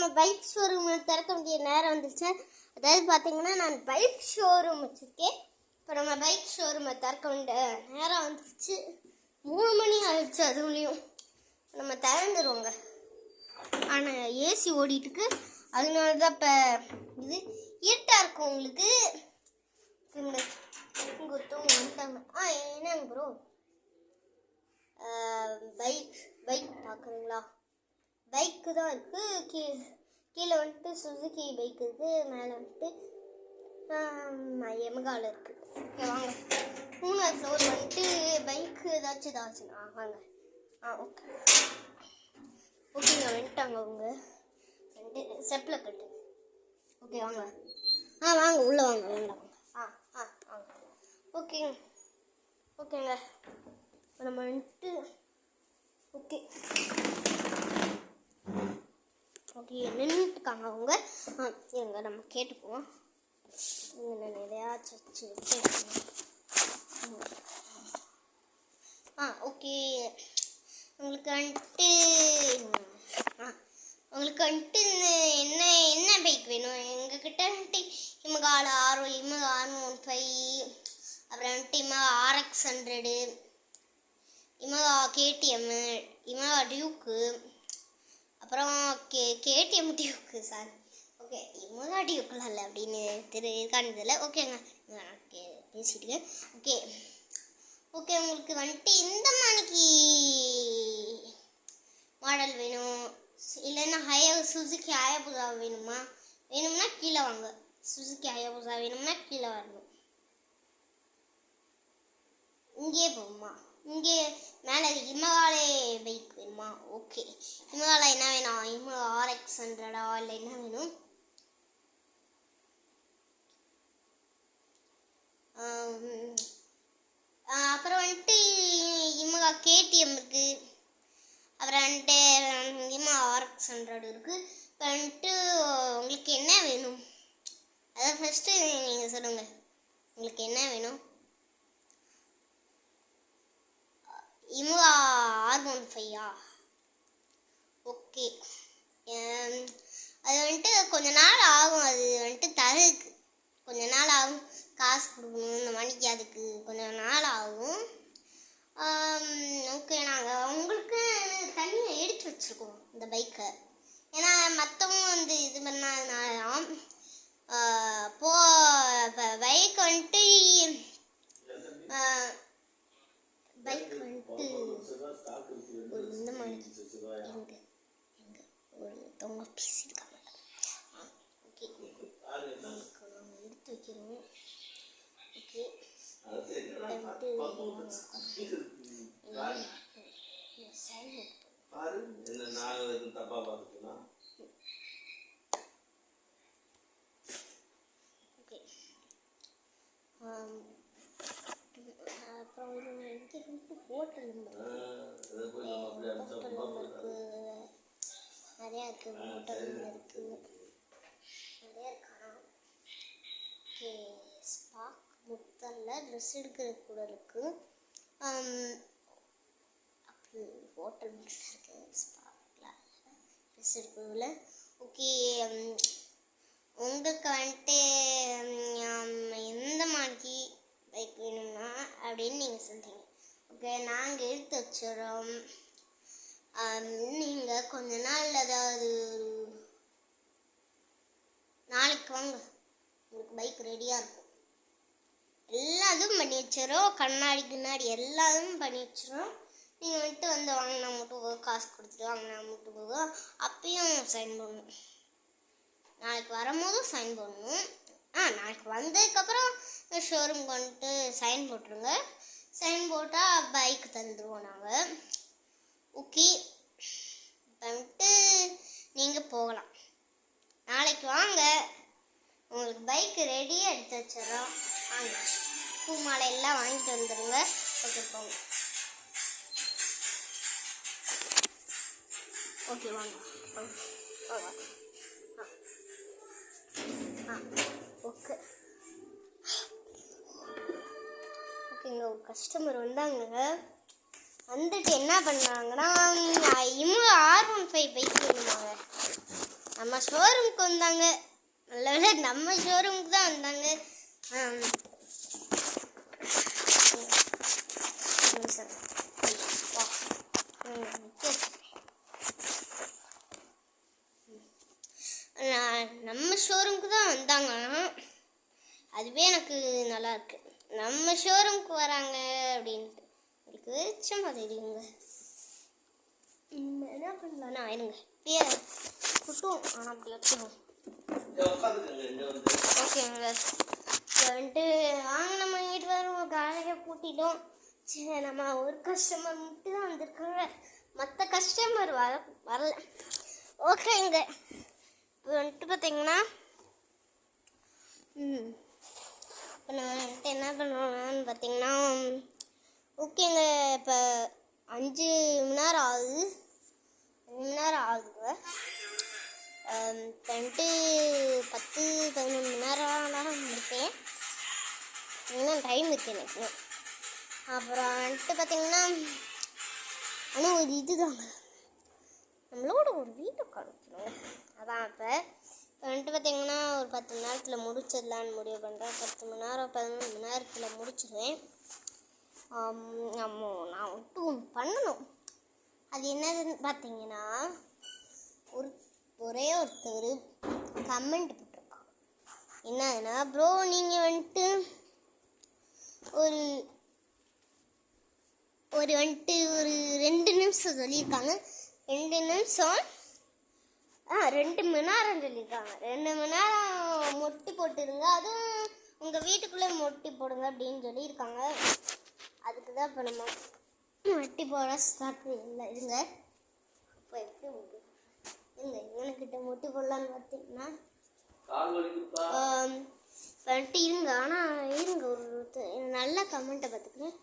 நம்ம bike showroom திறக்க வேண்டிய நேரம் வந்துருச்சு. அதாவது பார்த்தீங்கன்னா நான் பைக் ஷோரூம் வச்சுருக்கேன். இப்போ நம்ம பைக் ஷோரூமை திறக்க வேண்டிய நேரம் வந்துருச்சு. 3 மணி ஆயிடுச்சு. அதுலேயும் நம்ம திறந்துருவோங்க. ஆனால் ஏசி ஓடிட்டுருக்கு. அதனால தான் இப்போ இது இருட்டாக இருக்கும் உங்களுக்கு. இங்கே ஒருத்தவங்க வந்துட்டாங்க. என்னங்க ப்ரோ, பைக் பார்க்குறீங்களா? பைக்கு தான் இருக்குது. கீழே வந்துட்டு சுசுகி பைக் இருக்குது. மேலே வந்துட்டு எமகாவில் இருக்குது. ஓகே வாங்க. 3வது ஃப்ளோர் வந்துட்டு பைக்கு ஏதாச்சும் வாங்க. ஓகே ஓகேங்க, வந்துட்டாங்க அவங்க. வந்துட்டு செப்பில் கட்டு. ஓகே வாங்க. வாங்க உள்ளே வாங்க. வாங்க. வாங்க. ஓகேங்க. இப்போ நம்ம வந்துட்டு ஓகே நின்றுட்டுருக்காங்க அவங்க. இருங்க நம்ம கேட்டுக்குவோம். நான் எதையாச்சும் வச்சு ஓகே. உங்களுக்கு வந்துட்டு என்ன பைக் வேணும்? எங்ககிட்ட வந்துட்டு இமகால R115, அப்புறம் வந்துட்டு இமகா RX100, இமகா KTM, இமகா டியூக்கு, அப்புறம் KTM டியூக்கு. சாரி, ஓகே இமகா டியூக்குலாம் இல்லை அப்படின்னு இருக்கானதில்லை. ஓகேங்க, பேசிட்டுருக்கேன். ஓகே உங்களுக்கு வந்துட்டு இந்த மாதிரிக்கு மாடல் வேணும், இல்லைன்னா சுசுகி ஹயாபுசா வேணும்னா கீழே வாங்க. சுசுகி ஹயாபுசா வேணும்னா கீழே வரணும். இங்கே போகுமா? இங்கே மேலே இமகாலே பைக் வேணுமா? ஓகே, இமகால என்ன வேணும்? இமகா RX100 இல்லை என்ன வேணும்? அப்புறம் வந்துட்டு இமகா KTM இருக்குது. அப்புறம் வந்துட்டு இமகா RX100 இருக்குது. இப்போ வந்துட்டு உங்களுக்கு என்ன வேணும்? அதை ஃபஸ்ட்டு நீங்கள் சொல்லுங்கள். உங்களுக்கு என்ன வேணும்? இமகா R15 ஓகே. அது வந்துட்டு கொஞ்ச நாள் ஆகும். அது வந்துட்டு தரதுக்கு கொஞ்ச நாள் ஆகும். காசு கொடுக்கணும் இந்த மணிக்கு. அதுக்கு கொஞ்சம் நாள் ஆகும். ஓகே, நாங்கள் உங்களுக்கு தனியாக எடுத்து வச்சுருக்கோம் இந்த பைக்கை. ஏன்னா மற்றவங்க வந்து இது பண்ணாதனாலாம் பைக் வந்துட்டு ஒரு இந்த மாதிரி ஒருத்தவங்க பேசியிருக்காங்க. ஓகே எடுத்து வைக்கிறோம். ஓகே அப்புறம் ஹோட்டல் நம்பருக்கு நிறையா இருக்குது. ஹோட்டல் இருக்குது, நிறையா இருக்கானா? ஓகே, ஸ்பாக் முத்தரில் ட்ரெஸ் எடுக்கிறது கூட இருக்குது. அப்படி ஹோட்டல் மிக்ஸ் இருக்குது. ஸ்பாக்கில் ட்ரெஸ் எடுக்கிறதுல. ஓகே, உங்களுக்கு வந்துட்டு எந்த மாதிரி பைக் வேணும்னா அப்படின்னு நீங்கள் சொல்கிறீங்க. ஓகே, நாங்கள் எடுத்து வச்சுறோம். நீங்கள் கொஞ்ச நாள் அதாவது நாளைக்கு வாங்க, உங்களுக்கு பைக் ரெடியாக இருக்கும். எல்லாத்தும் பண்ணி வச்சிடறோம். கண்ணாடி எல்லாதும் பண்ணி வச்சிடறோம். நீங்கள் வந்துட்டு வந்து வாங்கினா மட்டும் போதும். காசு கொடுத்துட்டு வாங்கினா மட்டும் போதும். அப்பயும் சைன் பண்ணணும். நாளைக்கு வரும்போதும் சைன் பண்ணணும். நாளைக்கு வந்ததுக்கப்புறம் ஷோரூம் வந்துட்டு சைன் போட்டுருங்க. சைன் போட்டால் பைக் தந்துடுவோம் நாங்கள். ஓகே, வந்துட்டு நீங்கள் போகலாம். நாளைக்கு வாங்க, உங்களுக்கு பைக் ரெடியாக எடுத்து வச்சிடறோம். வாங்க, பூ மாலை எல்லாம் வாங்கிட்டு வந்துடுங்க. ஓகே போங்க. ஓகே வாங்க ஓகே ஓகேங்க. ஒரு கஸ்டமர் வந்தாங்க. வந்துட்டு என்ன பண்ணாங்கன்னா இமகா R15 பைக் வேணுமாங்க. நம்ம ஷோரூமுக்கு வந்தாங்க. நல்ல வேளை நம்ம ஷோரூமுக்கு தான் வந்தாங்க. நம்ம ஷோரூமுக்கு தான் வந்தாங்கன்னா அதுவே எனக்கு நல்லா இருக்கு. நம்ம ஷோரூமுக்கு வராங்க அப்படின்ட்டு உங்களுக்கு வெளிச்சமாக தெரியுங்க. என்ன பண்ணலான்னா இருங்க இப்பயே குட்டும். ஆனால் அப்படி வச்சுருவோம். ஓகேங்க. இப்போ வந்துட்டு வாங்க நம்ம வீட்டு வரும் காலையாக கூட்டிட்டோம். சரி நம்ம ஒரு கஸ்டமர் மட்டும் தான் வந்திருக்காங்க. மற்ற கஸ்டமர் வரல. ஓகேங்க. இப்போ வந்துட்டு பார்த்தீங்கன்னா இப்போ நான் வந்துட்டு என்ன பண்ணுவேன்னு பார்த்தீங்கன்னா ஓகேங்க. இப்போ 5 மணி நேரம் ஆகுது. 5 மணி நேரம் ஆகுதுங்க. வந்துட்டு 10-11 மணி நேரம் முடிப்பேன். இன்னும் டைம் இருக்குது எனக்கு. அப்புறம் வந்துட்டு பார்த்தீங்கன்னா ஆனால் ஒரு இதுதாங்க நம்மளோட ஒரு வீடியோ காமிக்கணும். அதான் இப்போ வந்துட்டு பார்த்தீங்கன்னா ஒரு 10 மணி நேரத்தில் முடிச்சிடலான்னு முடிவு பண்ணுறேன். 10 மணி நேரம் 11 மணி நேரத்தில் முடிச்சிடுவேன். நான் வந்துட்டு ஒன்று பண்ணணும். அது என்னதுன்னு பார்த்தீங்கன்னா ஒரே ஒருத்தர் கமெண்ட் போட்டிருக்கான். என்னதுன்னா ப்ரோ நீங்கள் வந்துட்டு ஒரு 2 நிமிஷம் சொல்லியிருக்காங்க. 2 நிமிஷம் 2 மணி நேரம் சொல்லியிருக்காங்க. 2 மணி நேரம் மொட்டி போட்டுருங்க. அதுவும் உங்கள் வீட்டுக்குள்ளே மொட்டி போடுங்க அப்படின்னு சொல்லியிருக்காங்க. அதுக்கு தான் இப்போ நம்ம மொட்டி போட ஸ்டார்ட் இல்லை இருங்க. இப்போ எப்படி இல்லை இவனுக்கிட்ட மொட்டி போடலான்னு பார்த்தீங்கன்னா வந்துட்டு இருங்க. ஆனால் இருங்க ஒரு நல்ல கமெண்ட்டை பார்த்துக்கிறேன்.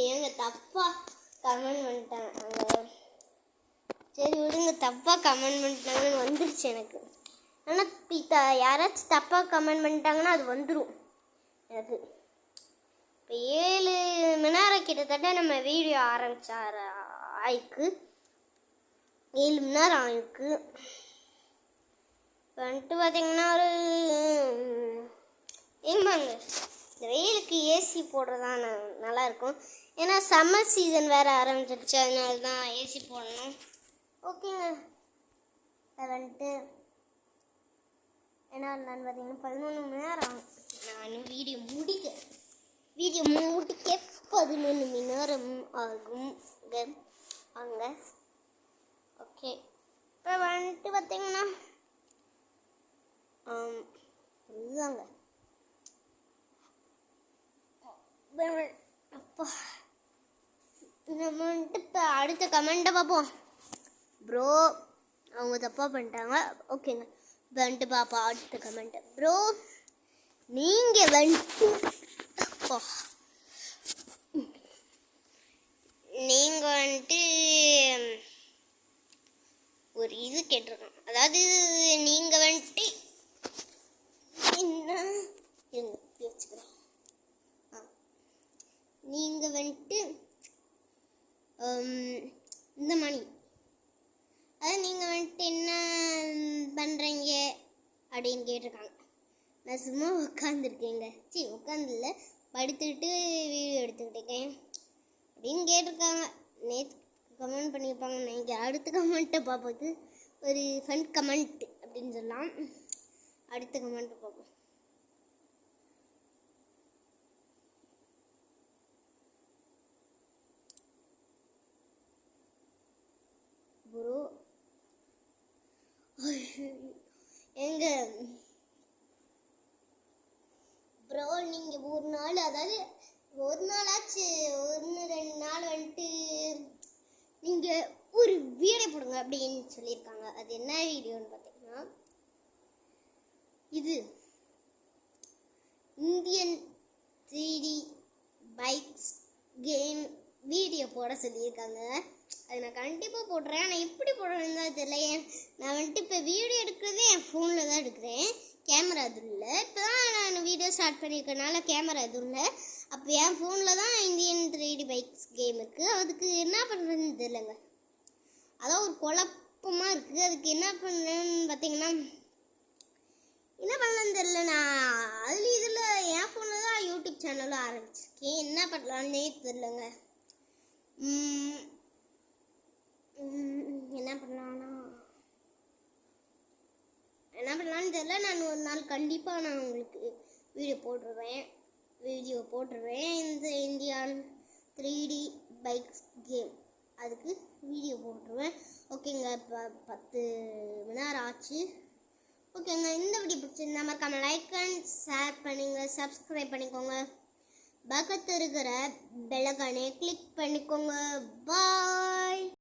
ஏங்க தப்பாக கமெண்ட் பண்ணிட்டாங்க. சரி விடுங்க. தப்பாக கமெண்ட் பண்ணிட்டாங்கன்னு வந்துருச்சு எனக்கு. ஆனால் யாராச்சும் தப்பாக கமெண்ட் பண்ணிட்டாங்கன்னா அது வந்துடும் எனக்கு. இப்போ 7 மணி நேரம் கிட்டத்தட்ட நம்ம வீடியோ ஆயிருக்கு. 7 மணி நேரம் ஆயிருக்கு. இப்போ வந்துட்டு பார்த்தீங்கன்னா ஒரு ஏமாங்க இந்த வெயிலுக்கு ஏசி போடுறதான் நல்லாயிருக்கும். ஏன்னா சம்மர் சீசன் வேறு ஆரம்பிச்சிருச்சு. அதனால தான் ஏசி போடணும். ஓகேங்க. வந்துட்டு என்ன நான் பார்த்தீங்கன்னா 11 மணி நேரம் ஆகும். நான் வீடியோ முடிக்க 11 மணி நேரம் ஆகும் அங்க. ஓகே. இப்போ வந்துட்டு பார்த்தீங்கன்னா இதுதாங்க அப்பா. நம்ம வந்துட்டு இப்போ அடுத்த கமெண்ட்டை பார்ப்போம். ப்ரோ அவங்க தப்பாக பண்ணிட்டாங்க. ஓகேங்க. இப்போ வந்துட்டு பாப்பா அடுத்த கமெண்ட்டு. ப்ரோ நீங்கள் வந்துட்டு நீங்கள் வந்துட்டு ஒரு இது கேட்டிருக்கோம். அதாவது நீங்கள் வந்துட்டு என்ன வச்சுக்கிறேன். நீங்கள் வந்துட்டு இந்த மணி அதாவது நீங்கள் வந்துட்டு என்ன பண்ணுறீங்க அப்படின்னு கேட்டிருக்காங்க. நான் சும்மா உட்காந்துருக்கேங்க. உட்காந்துல படுத்துக்கிட்டு வீடியோ எடுத்துக்கிட்டு இருக்கேன் அப்படின்னு கேட்டிருக்காங்க. நேற்று கமெண்ட் பண்ணியிருப்பாங்க. நீங்கள் அடுத்த கமெண்ட்டை பார்ப்போது ஒரு ஃபன் கமெண்ட் அப்படின்னு சொல்லலாம். அடுத்த கமெண்ட்டை பார்ப்போம். ப்ரோ எங்க ப்ரோ நீங்கள் ஒரு நாள் அதாவது ஒரு நாளாச்சு 1-2 நாள் வந்துட்டு நீங்கள் ஒரு வீடியோ போடுங்க அப்படின்னு சொல்லியிருக்காங்க. அது என்ன வீடியோன்னு பார்த்தீங்கன்னா இது Indian 3D bikes game video போட சொல்லியிருக்காங்க. அது நான் கண்டிப்பாக போடுறேன். ஆனால் எப்படி போடுறேன்னு தான் தெரியல. நான் வந்துட்டு இப்போ வீடியோ எடுக்கிறதே என் ஃபோனில் தான் எடுக்கிறேன், கேமரா எதுவும் இல்லை. இப்போ தான் நான் வீடியோ ஸ்டார்ட் பண்ணியிருக்கனால கேமரா எதுவும் இல்லை. அப்போ என் ஃபோனில் தான் இந்தியன் 3D பைக்ஸ் கேம் இருக்குது. அதுக்கு என்ன பண்ணுறதுன்னு தெரியலங்க. அதான் ஒரு குழப்பமாக இருக்குது. அதுக்கு என்ன பண்ணுறேன்னு பார்த்தீங்கன்னா என்ன பண்ணலான்னு தெரியல. நான் அதில் இதில் என் ஃபோனில் தான் யூடியூப் சேனலும் ஆரம்பிச்சிருக்கேன். என்ன பண்ணலான்னே தெரியலங்க. என்ன பண்ணலான்னு தெரியல. நான் ஒரு நாள் கண்டிப்பாக நான் உங்களுக்கு வீடியோ போட்டுருவேன். இந்த இந்தியன் 3D பைக்ஸ் கேம் அதுக்கு வீடியோ போட்டுருவேன். ஓகேங்க. இப்போ 10 மணி நேரம் ஆச்சு. ஓகேங்க. இந்த வீடியோ பிடிச்சிருந்தா மறக்காம லைக் அண்ட் ஷேர் பண்ணுங்க, சப்ஸ்கிரைப் பண்ணிக்கோங்க, பக்கத்தில் இருக்கிற பெல் ஐகானை கிளிக் பண்ணிக்கோங்க. பாய்.